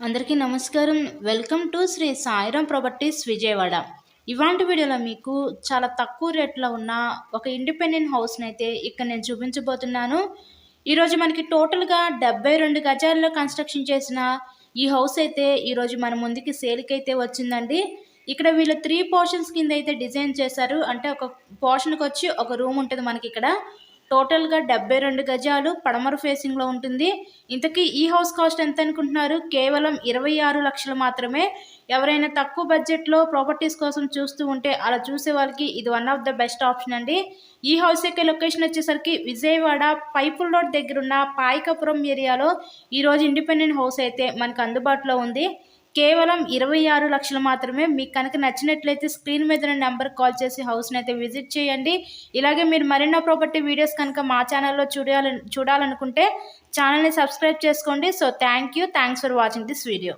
అందరికీ నమస్కారం. Welcome to Shri Sairam properties Vijayawada. ఇవాంటి వీడియోలో మీకు చాలా తక్కువ రేట్లో ఉన్న ఒక ఇండిపెండెంట్ హౌస్ని అయితే ఇక్కడ నేను చూపించబోతున్నాను. ఈరోజు మనకి టోటల్గా 72 గజాల్లో కన్స్ట్రక్షన్ చేసిన ఈ హౌస్ అయితే ఈరోజు మన ముందుకి సేల్కి అయితే వచ్చిందండి. ఇక్కడ వీళ్ళు 3 పోర్షన్స్ కింద అయితే డిజైన్ చేశారు. అంటే ఒక పోర్షన్కి వచ్చి ఒక రూమ్ ఉంటుంది మనకి ఇక్కడ. టోటల్గా 72 గజాలు పడమర ఫేసింగ్లో ఉంటుంది. ఇంతకీ ఈ హౌస్ కాస్ట్ ఎంత అనుకుంటున్నారు? కేవలం 26 లక్షలు మాత్రమే. ఎవరైనా తక్కువ బడ్జెట్లో ప్రాపర్టీస్ కోసం చూస్తూ ఉంటే అలా చూసే వాళ్ళకి ఇది one of the best option అండి. ఈ హౌస్ యొక్క లొకేషన్ వచ్చేసరికి విజయవాడ పైపుల్ రోడ్ దగ్గర ఉన్న పాయకపురం ఏరియాలో ఈరోజు ఇండిపెండెంట్ హౌస్ అయితే మనకు అందుబాటులో ఉంది. కేవలం 26 లక్షలు మాత్రమే. మీకు కనుక నచ్చినట్లయితే స్క్రీన్ మీద నెంబర్ కాల్ చేసి హౌస్ని అయితే విజిట్ చేయండి. ఇలాగే మీరు మరిన్నో ప్రాపర్టీ వీడియోస్ కనుక మా ఛానల్లో చూడాలనుకుంటే ఛానల్ని సబ్స్క్రైబ్ చేసుకోండి. So thanks for watching this video.